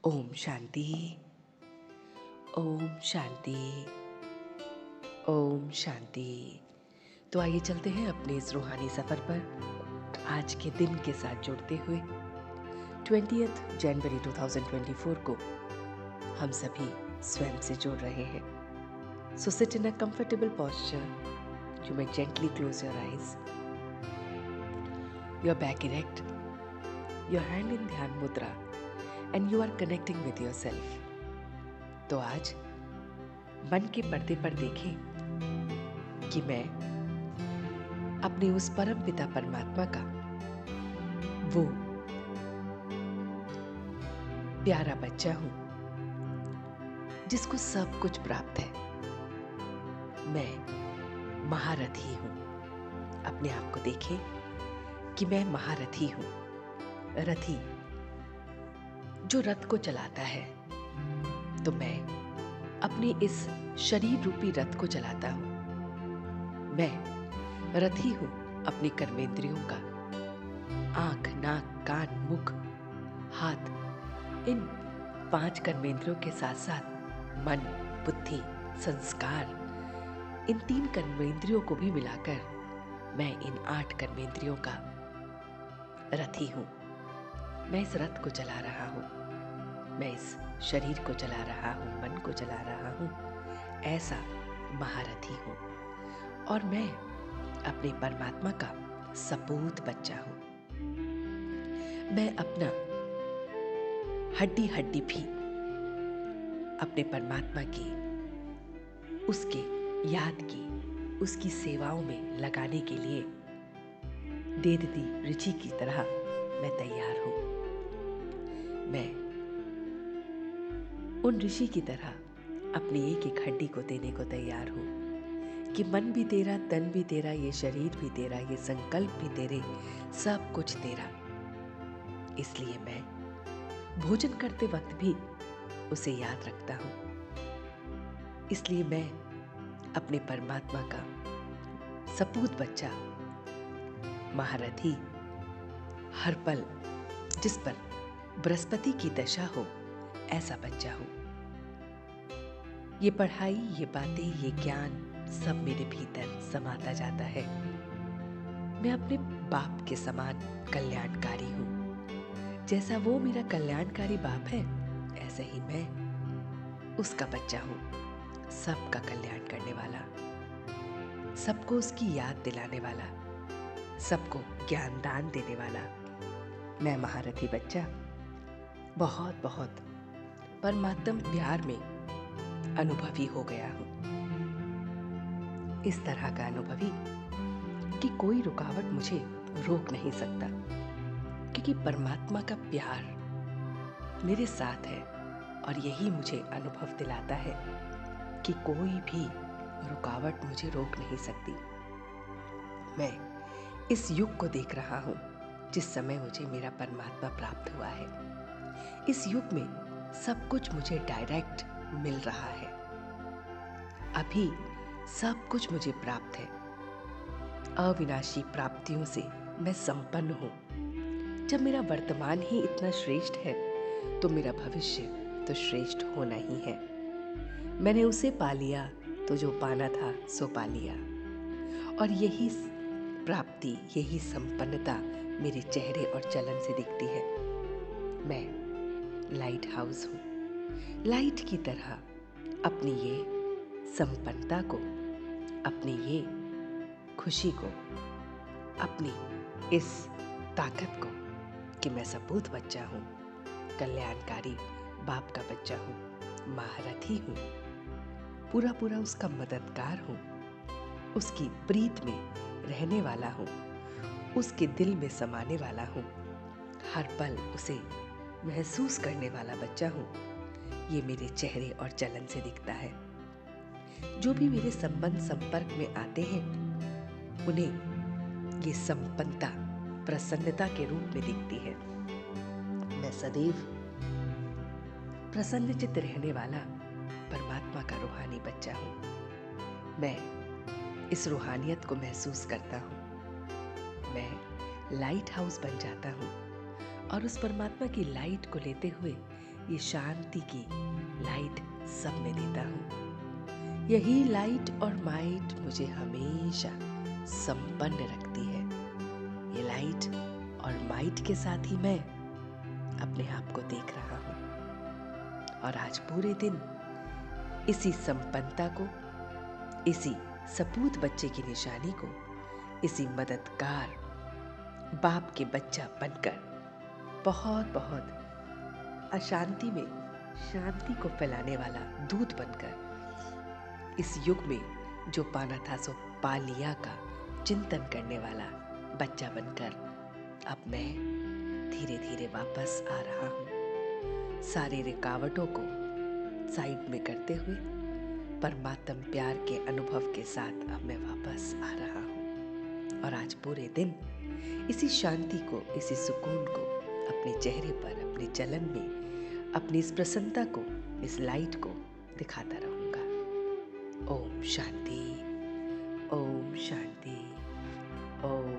ओम शांति। ओम शांति। ओम शांति। तो आइए चलते हैं अपने इस रूहानी सफर पर आज के दिन के साथ जुड़ते हुए 20 जनवरी 2024 को हम सभी स्वयं से जुड़ रहे हैं। So sit in a comfortable posture. You may gently close your eyes, your back erect, your hand in dhyana mudra and you are connecting with your self. तो आज मन के पर्दे पर देखें कि मैं अपने उस परम पिता परमात्मा का वो प्यारा बच्चा हूं जिसको सब कुछ प्राप्त है। मैं महारथी हूं। अपने आप को देखें कि मैं महारथी हूं। रथी जो रथ को चलाता है, तो मैं अपने इस शरीर रूपी रथ को चलाता हूं। मैं रथी हूं अपनी कर्मेंद्रियों का। आंख, नाक, कान, मुख, हाथ, इन 5 कर्मेंद्रियों के साथ साथ मन, बुद्धि, संस्कार, इन 3 कर्मेंद्रियों को भी मिलाकर मैं इन 8 कर्मेंद्रियों का रथी हूं। मैं इस रथ को चला रहा हूं। मैं इस शरीर को चला रहा हूं, मन को चला रहा हूं। ऐसा महारथी हूं और मैं अपने परमात्मा का सपूत बच्चा हूं। मैं अपना हड्डी हड्डी भी अपने परमात्मा की, उसके याद की, उसकी सेवाओं में लगाने के लिए देदती ऋषि की तरह मैं तैयार हूं। मैं उन ऋषि की तरह अपनी एक एक हड्डी को देने को तैयार हूं कि मन भी तेरा, तन भी तेरा, ये शरीर भी तेरा, ये संकल्प भी तेरे, सब कुछ तेरा। इसलिए मैं भोजन करते वक्त भी उसे याद रखता हूं। इसलिए मैं अपने परमात्मा का सपूत बच्चा, महारथी, हर पल जिस पर बृहस्पति की दशा हो, ऐसा बच्चा हूं। ये पढ़ाई, ये बातें, ये ज्ञान सब मेरे भीतर समाता जाता है। मैं अपने बाप के समान कल्याणकारी हूं। जैसा वो मेरा कल्याणकारी बाप है, ऐसे ही मैं उसका बच्चा हूं। सबका कल्याण करने वाला, सबको उसकी याद दिलाने वाला, सबको ज्ञान दान देने वाला। मैं महारथी बच्चा बहुत बहुत परमात्म प्यार में अनुभवी हो गया हूं। इस तरह का अनुभवी कि कोई रुकावट मुझे रोक नहीं सकता, क्योंकि परमात्मा का प्यार मेरे साथ है और यही मुझे अनुभव दिलाता है कि कोई भी रुकावट मुझे रोक नहीं सकती। मैं इस युग को देख रहा हूं जिस समय मुझे मेरा परमात्मा प्राप्त हुआ है। इस युग में सब कुछ मुझे डायरेक्ट मिल रहा है। अभी सब कुछ मुझे प्राप्त है। अविनाशी प्राप्तियों से मैं संपन्न हूं। जब मेरा वर्तमान ही इतना श्रेष्ठ है, तो मेरा भविष्य तो श्रेष्ठ होना ही है। मैंने उसे पा लिया तो जो पाना था सो पा लिया। और यही प्राप्ति, यही संपन्नता मेरे चेहरे और चलन से दिखती है। मैं लाइट हाउस हूं। लाइट की तरह अपनी ये संपन्नता को, अपनी ये खुशी को, अपनी इस ताकत को कि मैं सपूत बच्चा हूं, कल्याणकारी बाप का बच्चा हूं, महारथी हूं, पूरा पूरा उसका मददगार हूं, उसकी प्रीत में रहने वाला हूं, उसके दिल में समाने वाला हूं, हर पल उसे महसूस करने वाला बच्चा हूं। ये मेरे चेहरे और चलन से दिखता है। जो भी मेरे संबंध संपर्क में आते हैं, उन्हें ये संपन्नता प्रसन्नता के रूप में दिखती है। मैं सदैव प्रसन्नचित्त रहने वाला परमात्मा का रूहानी बच्चा हूं। मैं इस रूहानियत को महसूस करता हूं। मैं लाइट हाउस बन जाता हूं और उस परमात्मा की लाइट को लेते हुए ये शांति की लाइट सब में देता हूँ। यही लाइट और माइट मुझे हमेशा संपन्न रखती है। ये लाइट और माइट के साथ ही मैं अपने आप को देख रहा हूँ। और आज पूरे दिन इसी संपन्नता को, इसी सपूत बच्चे की निशानी को, इसी मददगार बाप के बच्चा बनकर बहुत बहुत अशांति में शांति को फैलाने वाला दूत बनकर, इस युग में जो पाना था सो पा लिया का चिंतन करने वाला बच्चा बनकर अब मैं धीरे धीरे वापस आ रहा हूँ। सारी रुकावटों को साइड में करते हुए परमात्म प्यार के अनुभव के साथ अब मैं वापस आ रहा हूँ। और आज पूरे दिन इसी शांति को, इसी सुकून को अपने चेहरे पर, अपने चलन में, अपनी इस प्रसन्नता को, इस लाइट को दिखाता रहूंगा। ओम शांति, ओम शांति, ओम